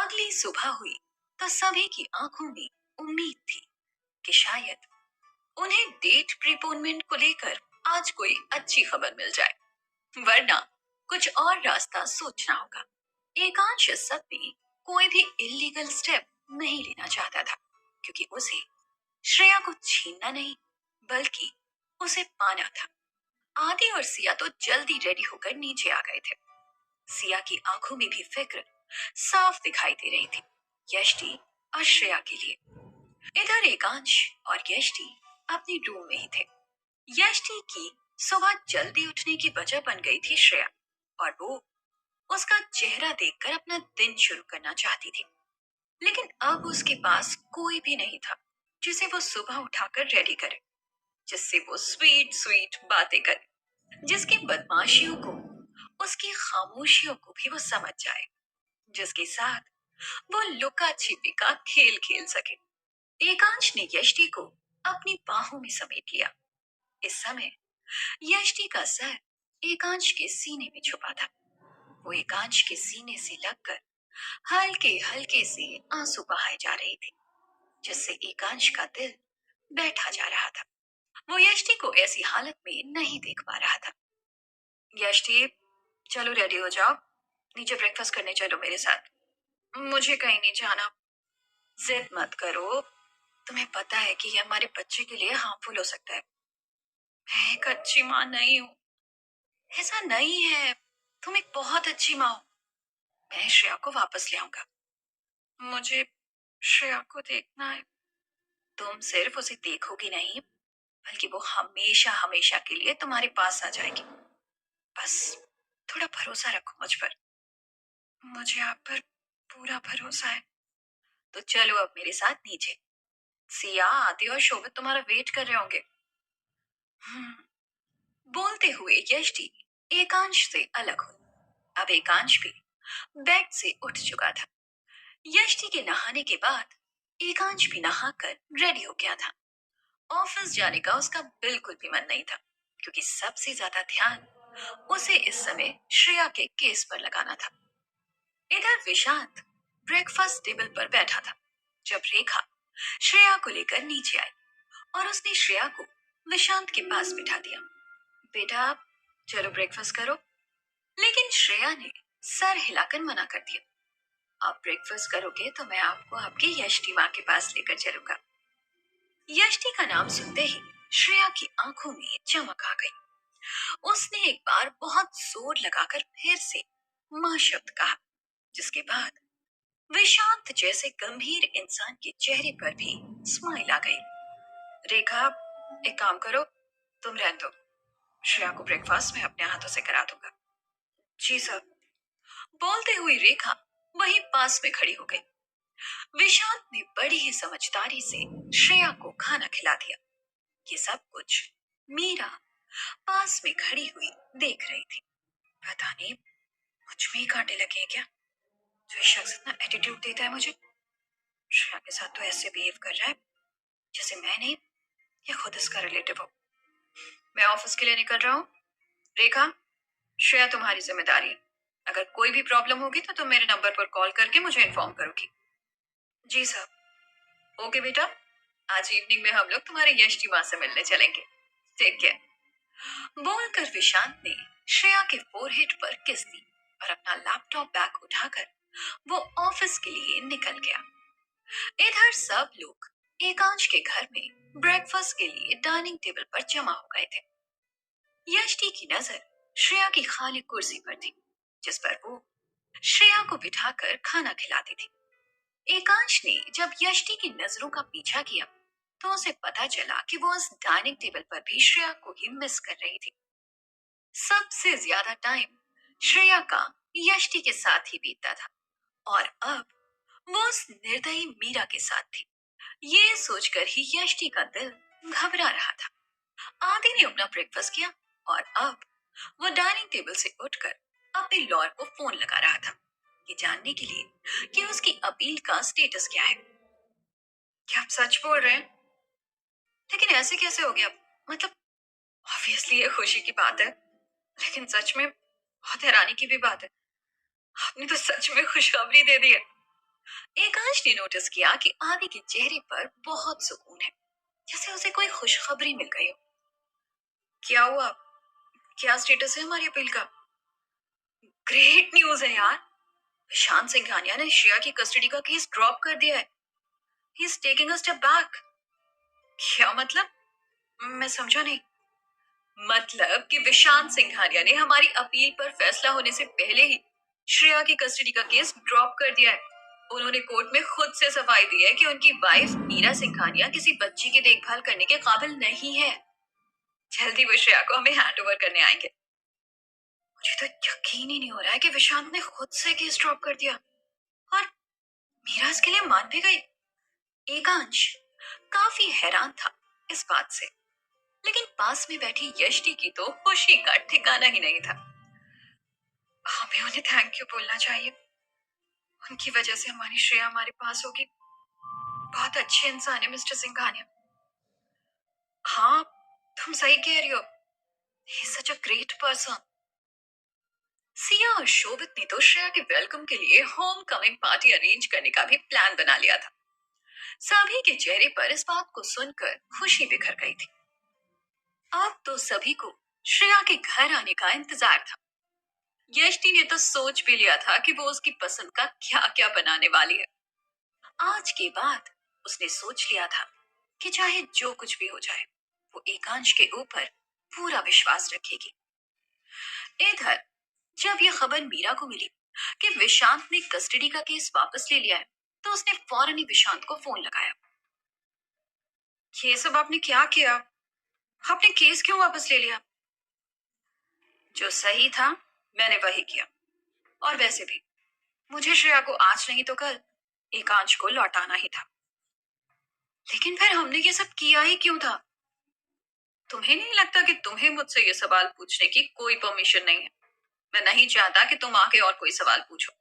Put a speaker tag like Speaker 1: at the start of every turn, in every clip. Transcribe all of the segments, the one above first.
Speaker 1: अगली सुबह हुई तो सभी की आंखों में उम्मीद थी कि शायद उन्हें डेट प्रीपोनमेंट को लेकर आज कोई अच्छी खबर मिल जाए, वरना कुछ और रास्ता सोचना होगा। एकांश इस सब में कोई भी इलीगल स्टेप नहीं लेना चाहता था, क्योंकि उसे श्रेया को छीनना नहीं बल्कि उसे पाना था। आदि और सिया तो जल्दी रेडी होकर नीचे आ गए थे। सिया की आंखों में भी फिक्र साफ दिखाई दे रही थी, यष्टि और श्रेया के लिए। इधर एकांश और यष्टि अपने रूम में ही थे। यष्टि की सुबह जल्दी उठने की वजह बन गई थी श्रेया, और वो उसका चेहरा देखकर अपना दिन शुरू करना चाहती थी। लेकिन अब उसके पास कोई भी नहीं था जिसे वो सुबह उठाकर रेडी करे, जिससे वो स्वीट स्वीट बातें करे, जिसकी बदमाशियों को, उसकी खामोशियों को भी वो समझ जाए, जिसके साथ वो लुका छिपी का खेल खेल सके। एकांश ने यष्टि को अपनी बाहों में समेट लिया। इस समय यष्टि का सर एकांश के सीने में छुपा था। वो एकांश के सीने से लगकर हल्के हल्के से आंसू बहाए जा रहे थे, जिससे एकांश का दिल बैठा जा रहा था। वो यष्टि को ऐसी हालत में नहीं देख पा रहा था। यष्टि, चलो रेडी हो जाओ, नीचे ब्रेकफास्ट करने चलो मेरे साथ। मुझे कहीं नहीं जाना। जिद मत करो, तुम्हें पता है कि ये हमारे बच्चे के लिए हार्मफुल हो सकता है। मैं एक अच्छी माँ नहीं हूँ। ऐसा नहीं है, तुम एक बहुत अच्छी माँ हो। मैं श्रेया को वापस ले आऊंगा। मुझे श्रेया को देखना है। तुम सिर्फ उसे देखोगी नहीं, बल्कि वो हमेशा हमेशा के लिए तुम्हारे पास आ जाएगी। बस थोड़ा भरोसा रखो मुझ पर। मुझे आप पर पूरा भरोसा है। तो चलो अब मेरे साथ नीचे। सिया, आदि और शोभित तुम्हारा वेट कर रहे होंगे। हम्म, बोलते हुए यष्टि एकांश से अलग हुई। अब एकांश भी बेड से उठ चुका था। यष्टि के नहाने के बाद एकांश भी नहाकर रेडी हो गया था। ऑफिस जाने का उसका बिल्कुल भी मन नहीं था, क्योंकि सबसे ज्यादा ध्यान उसे इस समय श्रेया के केस पर लगाना था। इधर विशांत ब्रेकफास्ट टेबल पर बैठा था जब रेखा श्रेया को लेकर नीचे आई, और उसने श्रेया को विशांत के पास बिठा दिया। बेटा, चलो ब्रेकफास्ट करो। लेकिन श्रेया ने सर हिलाकर मना कर दिया। आप ब्रेकफास्ट करोगे तो मैं आपको आपकी यष्टि माँ के पास लेकर चलूंगा। यष्टि का नाम सुनते ही श्रेया की आंखों में चमक आ गई। उसने एक बार बहुत जोर लगाकर फिर से माँ शब्द कहा, जिसके बाद विशांत जैसे गंभीर इंसान के चेहरे पर भी स्माइल आ गई। रेखा, एक काम करो, तुम रहने दो। श्रेया को ब्रेकफास्ट मैं अपने हाथों से करा दूंगा। जी सर। बोलते हुई रेखा वहीं पास में खड़ी हो गई। विशांत ने बड़ी ही समझदारी से श्रेया को खाना खिला दिया। ये सब कुछ मीरा पास में खड़ी हुई देख रही थी। पता नहीं मुझ में ही कांटे लगे हैं क्या, जो ये शख्स इतना एटीट्यूड देता है मुझे। श्रेया के साथ तो ऐसे बिहेव कर रहा है जैसे मैं नहीं, ये खुद इसका रिलेटिव हो। मैं ऑफिस के लिए निकल रहा हूँ। रेखा, श्रेया तुम्हारी जिम्मेदारी है। अगर कोई भी प्रॉब्लम होगी तो तुम मेरे नंबर पर कॉल करके मुझे इन्फॉर्म करोगी। जी सर। ओके बेटा, आज इवनिंग में हम लोग तुम्हारे यष्टि माँ से मिलने चलेंगे। Take care. बोलकर विशांत ने श्रेया के फोरहेड पर किस दी और अपना लैपटॉप बैग उठाकर वो ऑफिस के लिए निकल गया। इधर सब लोग एकांश के घर में ब्रेकफास्ट के लिए डाइनिंग टेबल पर जमा हो गए थे। यष्टि की नजर श्रेया की खाली कुर्सी पर थी, जिस पर वो श्रेया को बिठाकर खाना खिलाती थी। एकांश ने जब यष्टि की नजरों का पीछा किया तो उसे पता चला कि वो उस डाइनिंग टेबल पर भी श्रेया को ही मिस कर रही थी। सबसे ज्यादा टाइम श्रेया का यष्टि के साथ ही बीतता था, और अब वो उस निर्दयी मीरा के साथ थी। ये सोचकर ही यष्टि का दिल घबरा रहा था। आदि ने अपना ब्रेकफास्ट किया और अब वो डाइनिंग टेबल से उठकर अपने लॉयर को फोन लगा रहा था, ये जानने के लिए कि उसकी अपील का स्टेटस क्या है। क्या आप सच बोल रहे हैं? लेकिन ऐसे कैसे हो गया? मतलब ऑब्वियसली ये खुशी की बात है, लेकिन सच में बहुत हैरानी की भी बात है। आपने तो सच में खुशखबरी दे दी है। एकांश ने नोटिस किया कि आदि के चेहरे पर बहुत सुकून है, जैसे उसे कोई खुशखबरी मिल गई हो। क्या हुआ? क्या स्टेटस है हमारी अपील का? ग्रेट न्यूज है यार। प्रशांत सिंघानिया ने श्रेया की कस्टडी का केस ड्रॉप कर दिया है। He is taking a step back. क्या मतलब? मैं समझा नहीं। मतलब कि विशांत सिंघानिया ने हमारी अपील पर फैसला होने से पहले ही श्रेया की कस्टडी का केस ड्रॉप कर दिया है। उन्होंने कोर्ट में खुद से सफाई दी है कि उनकी वाइफ मीरा सिंघानिया किसी बच्ची की देखभाल करने के काबिल नहीं है। जल्दी वो श्रेया को हमें हैंड ओवर करने आएंगे। मुझे तो यकीन ही नहीं हो रहा है कि विशांत ने खुद से केस ड्रॉप कर दिया और मीरा इसके लिए मान भी गई। एकांश काफी हैरान था इस बात से, लेकिन पास में बैठी यष्टि की तो खुशी का ठिकाना ही नहीं था। हमें उन्हें थैंक यू बोलना चाहिए। उनकी वजह से हमारी श्रेया हमारे पास होगी। बहुत अच्छे इंसान है मिस्टर सिंघानिया। हाँ, तुम सही कह रही हो। He is such a great person. Siya और शोभित ने तो श्रेया के वेलकम के लिए होम कमिंग पार्टी अरेंज करने का भी प्लान बना लिया था। सभी के चेहरे पर इस बात को सुनकर खुशी बिखर गई थी। अब तो सभी को श्रेया के घर आने का इंतजार था। यष्टि ने तो सोच भी लिया था कि वो उसकी पसंद का क्या क्या बनाने वाली है। आज के बाद उसने सोच लिया था कि चाहे जो कुछ भी हो जाए, वो एकांश के ऊपर पूरा विश्वास रखेगी। इधर जब यह खबर मीरा को मिली कि विशांत ने कस्टडी का केस वापस ले लिया है, तो उसने फौरन ही विशांत को फोन लगाया। ये सब आपने क्या किया? आपने केस क्यों वापस ले लिया? जो सही था मैंने वही किया। और वैसे भी मुझे श्रेया को आज नहीं तो कल एकांश को लौटाना ही था। लेकिन फिर हमने ये सब किया ही क्यों था? तुम्हें नहीं लगता कि तुम्हें मुझसे ये सवाल पूछने की कोई परमिशन नहीं है? मैं नहीं चाहता कि तुम आके और कोई सवाल पूछो।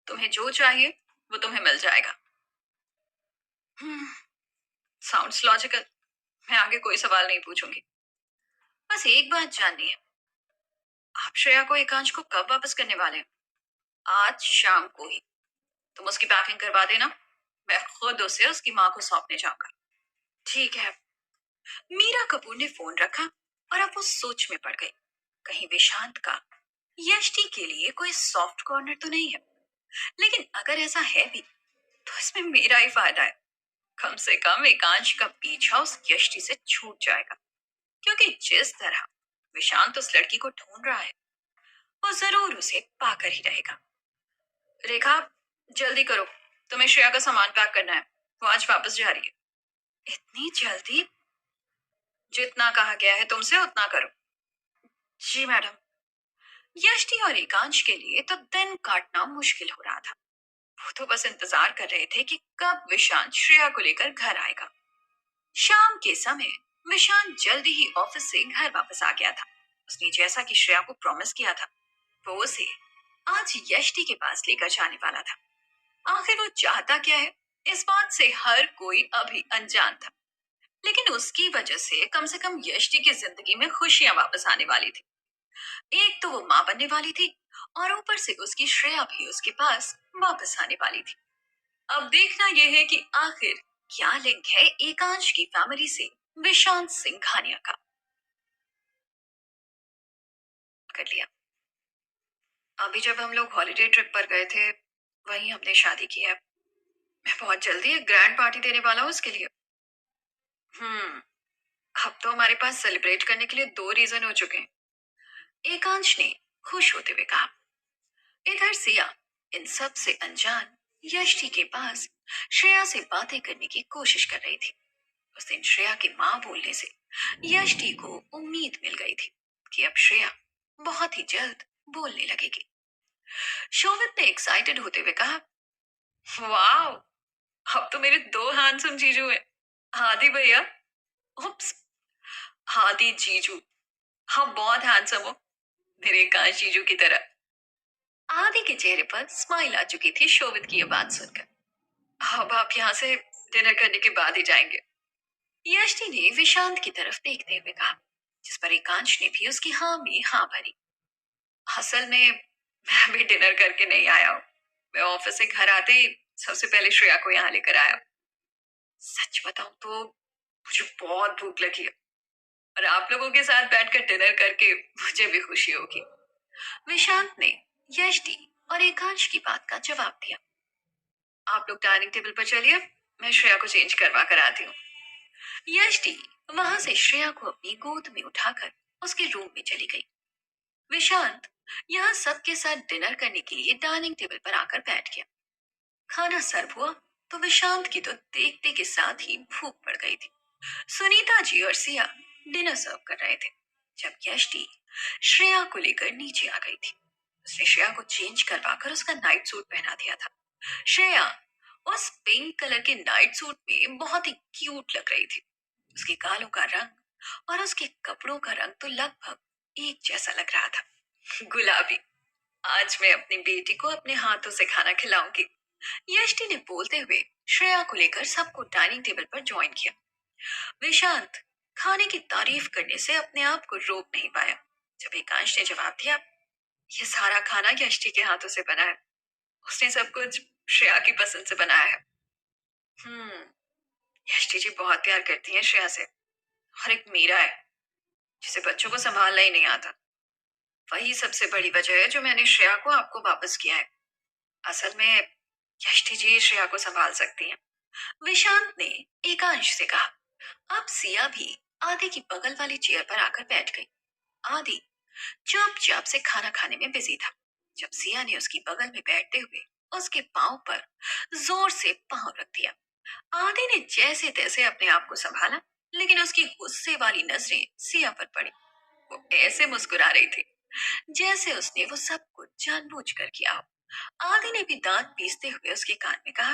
Speaker 1: तुम्हें जो चाहिए वो तुम्हें मिल जाएगा। Sounds logical. मैं आगे कोई सवाल नहीं पूछूंगी। बस एक बात जाननी है, आप श्रेया को एकांश को कब वापस करने वाले हैं? आज शाम को ही। तुम उसकी पैकिंग करवा देना। मैं खुद उसे उसकी माँ को सौंपने जाऊंगा। ठीक है। मीरा कपूर ने फोन रखा और अब वो सोच में पड़ गई। कहीं विशांत का यष्टि के लिए कोई सॉफ्ट कॉर्नर तो नहीं है। लेकिन अगर ऐसा है भी तो इसमें मेरा ही फायदा है। कम से कम एकांश का पीछा उस यष्टि से छूट जाएगा, क्योंकि जिस तरह विशांत उस लड़की को ढूंढ रहा है, वो जरूर उसे पाकर ही रहेगा। रेखा, जल्दी करो। तुम्हें श्रेया का सामान पैक करना है। वो आज वापस जा रही है। इतनी जल्दी? जितना कहा गया है तुमसे उतना करो। जी मैडम। यष्टि और एकांश के लिए तो दिन काटना मुश्किल हो रहा था। वो तो बस इंतजार कर रहे थे कि कब विशांत श्रेया को लेकर घर आएगा। शाम के समय विशांत जल्दी ही ऑफिस से घर वापस आ गया था। उसने जैसा कि श्रेया को प्रॉमिस किया था, वो उसे आज यष्टि के पास लेकर जाने वाला था। आखिर वो चाहता क्या है, इस बात से हर कोई अभी अनजान था। लेकिन उसकी वजह से कम यष्टि की जिंदगी में खुशियां वापस आने वाली थी। एक तो वो माँ बनने वाली थी और ऊपर से उसकी श्रेया भी उसके पास वापस आने वाली थी। अब देखना यह है कि आखिर क्या लिंक है एकांश की फैमिली से विशांत सिंघानिया का। कर लिया। अभी जब हम लोग हॉलिडे ट्रिप पर गए थे, वहीं हमने शादी की है। मैं बहुत जल्दी एक ग्रैंड पार्टी देने वाला हूँ उसके लिए। हम्म अब तो हमारे पास सेलिब्रेट करने के लिए दो रीजन हो चुके हैं। एकांश ने खुश होते हुए कहा। इधर सिया इन सब से अनजान यष्टि के पास श्रेया से बातें करने की कोशिश कर रही थी। उस दिन श्रेया की माँ बोलने से यष्टि को उम्मीद मिल गई थी कि अब श्रेया बहुत ही जल्द बोलने लगेगी। शोभित ने एक्साइटेड होते हुए कहा, वाह, अब तो मेरे दो हैंडसम जीजू हैं। हादी भैया। उप्स, हादी जीजू। हाँ, बहुत हैंडसम हो, मेरे काश जीजू की तरह। आदि के चेहरे पर स्माइल आ चुकी थी शोभित की यह बात सुनकर। अब आप यहाँ से डिनर करने के बाद ही जाएंगे, यष्टि ने विशांत की तरफ देखते हुए कहा, जिस पर एकांश ने भी उसकी हाँ में हाँ भरी। असल में मैं भी डिनर करके नहीं आया हूँ। मैं ऑफिस से घर आते ही सबसे पहले श्रेया को यहाँ लेकर आया। सच बताऊं तो मुझे बहुत भूख लगी है और आप लोगों के साथ बैठकर डिनर करके मुझे भी खुशी होगी। विशांत ने यष्टि और एकांश की बात का जवाब दिया। आप लोग डाइनिंग टेबल पर चलिए, मैं श्रेया को चेंज करवा कर आती हूँ। यष्टि वहां से श्रेया को अपनी गोद में उठाकर उसके रूम में चली गई। विशांत यहाँ सबके साथ डिनर करने के लिए डाइनिंग टेबल पर आकर बैठ गया। खाना सर्व हुआ तो विशांत की तो देखते के साथ ही भूख पड़ गई थी। सुनीता जी और सिया डिनर सर्व कर रहे थे जब यष्टि श्रेया को लेकर नीचे आ गई थी। उसने श्रेया को चेंज करवाकर उसका नाइट सूट पहना दिया था। श्रेया उस पिंक कलर के नाइट सूट में बहुत ही क्यूट लग रही थी। उसके गालों का रंग और उसके कपड़ों का रंग तो लगभग एक जैसा लग रहा था, गुलाबी। आज मैं अपनी बेटी को अपने हाथों से खाना खिलाऊंगी, यष्टि ने बोलते हुए श्रेया को लेकर सबको डाइनिंग टेबल पर ज्वाइन किया। विशांत खाने की तारीफ करने से अपने आप को रोक नहीं पाया जब एकांश ने जवाब दिया, ये सारा खाना यष्टि के हाथों से बना है, उसने सब कुछ श्रेया की पसंद से बनाया है। हम्म, यष्टि जी बहुत प्यार करती हैं श्रेया से, और एक मीरा है जिसे बच्चों को संभालना ही नहीं आता। वही सबसे बड़ी वजह है जो मैंने श्रेया को आपको वापस किया है। असल में यष्टि जी श्रेया को संभाल सकती हैं, विशांत ने एकांश से कहा। अब सिया भी आदि की बगल वाली चेयर पर आकर बैठ गई। आदि चुपचाप से खाना खाने में बिजी था जब सिया ने उसकी बगल में बैठते हुए उसके पांव पर जोर से पांव रख दिया। आदि ने जैसे तैसे अपने आप को संभाला, लेकिन उसकी गुस्से वाली नजरें सिया पर पड़ी। वो ऐसे मुस्कुरा रही थी जैसे उसने वो सब कुछ जानबूझकर किया हो। आदि ने भी दांत पीसते हुए उसके कान में कहा,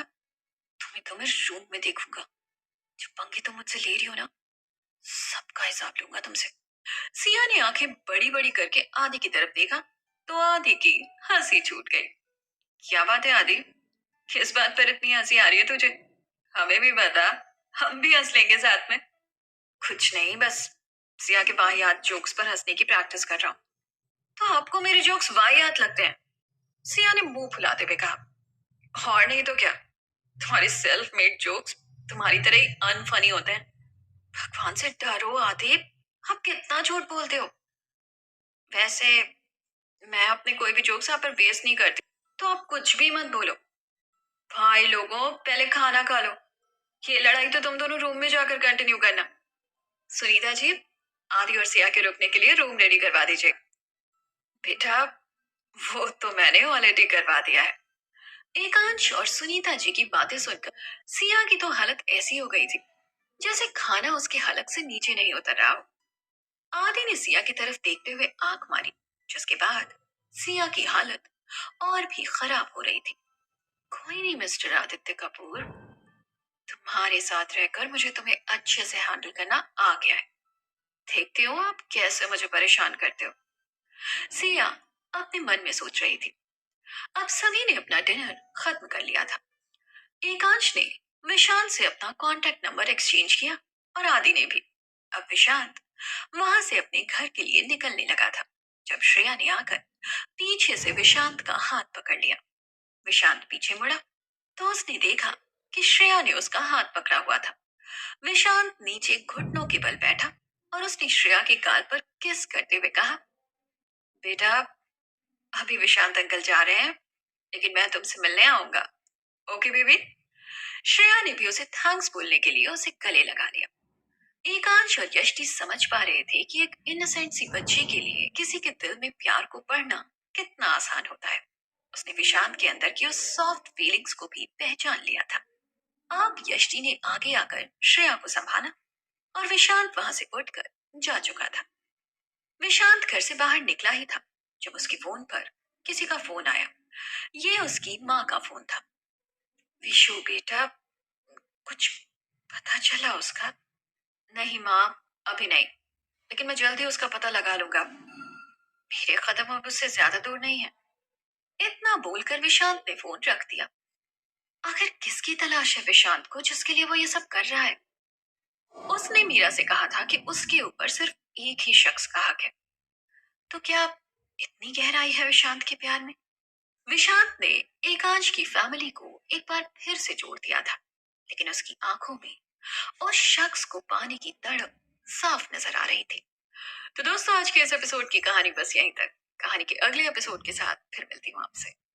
Speaker 1: तुम्हें रूम में देखूंगा, जो पंगे तुम मुझसे ले रही हो ना, सबका हिसाब लूंगा तुमसे। सिया ने आंखें बड़ी बड़ी करके आदि की तरफ देखा तो आदि की हंसी छूट गई। क्या बात है आदि, किस बात पर इतनी हंसी आ रही है तुझे? हमें भी बता, हम भी हंस लेंगे साथ में। कुछ नहीं, बस सिया के वाहियात जोक्स पर हंसने की प्रैक्टिस कर रहा हूँ। तो आपको मेरे जोक्स वाहियात लगते हैं? सिया ने मुंह फुलाते हुए कहा। और नहीं तो क्या, तुम्हारे सेल्फ मेड जोक्स तुम्हारी तरह ही अनफनी होते हैं। भगवान से डरो आदि, आप कितना झूठ बोलते हो। वैसे मैं अपने कोई भी जोक्स आप पर वेस्ट नहीं करती, तो आप कुछ भी मत बोलो। भाई लोगों, पहले खाना खा लो, ये लड़ाई तो तुम दोनों रूम में जाकर कंटिन्यू करना। सुनीता जी, आदि और सिया के रुकने के लिए रूम रेडी करवा दीजिए। बेटा, वो तो मैंने ऑलरेडी करवा दिया है। एकांश और सुनीता जी की बातें सुनकर सिया की तो हालत ऐसी हो गई थी जैसे खाना उसके हलक से नीचे नहीं उतर रहा हो। आदि ने सिया की तरफ देखते हुए आंख मारी, जिसके बाद सिया की हालत और भी खराब हो रही थी। कोई नहीं मिस्टर आदित्य कपूर, तुम्हारे साथ रहकर मुझे तुम्हें अच्छे से हैंडल करना आ गया है। देखती हो आप कैसे मुझे परेशान करते हो। सिया अपने मन में सोच रही थी। अब सभी ने अपना डिनर खत्म कर लिया था। एकांश ने विशांत से अपना कांटेक्ट नंबर एक्सचेंज किया और आदि ने भी। अब विशांत वहां से अपने घर के लिए निकलने लगा था जब श्रेया ने आकर पीछे से विशांत का हाथ पकड़ लिया। विशांत पीछे मुड़ा तो उसने देखा कि श्रेया ने उसका हाथ पकड़ा हुआ था। विशांत नीचे घुटनों के बल बैठा और उसने श्रेया के गाल पर किस करते हुए कहा, बेटा, अभी विशांत अंकल जा रहे हैं, लेकिन मैं तुमसे मिलने आऊंगा। Okay baby. श्रेया ने भी उसे थैंक्स बोलने के लिए उसे गले लगा लिया। एकांश और यष्टि समझ पा रहे थे कि एक इनोसेंट सी बच्ची के लिए किसी के दिल में प्यार को पढ़ना कितना आसान होता है। उसने विशांत के अंदर की उस सॉफ्ट फीलिंग्स को भी पहचान लिया था। अब यष्टि ने आगे आकर श्रेया को संभाला और विशांत वहां से उठकर जा चुका था। विशांत घर से बाहर निकला ही था जब उसके फोन पर किसी का फोन आया। ये उसकी माँ का फोन था। विशु बेटा, कुछ पता चला उसका? नहीं माँ, अभी नहीं, लेकिन मैं जल्दी उसका पता लगा लूंगा। मेरे कदम अब उससे ज्यादा दूर नहीं है। इतना बोलकर विशांत ने फोन रख दिया। आखिर किसकी तलाश है विशांत को जिसके लिए वो ये सब कर रहा है? उसने मीरा से कहा था कि उसके ऊपर सिर्फ एक ही शख्स का हक है। तो क्या इतनी गहराई है विशांत के प्यार में? विशांत ने एकांश की फैमिली को एक बार फिर से जोड़ दिया था, लेकिन उसकी आंखों में उस शख्स को पाने की तड़प साफ नजर आ रही थी। तो दोस्तों, आज के इस एपिसोड की कहानी बस यहीं तक। कहानी के अगले एपिसोड के साथ फिर मिलती हूँ आपसे।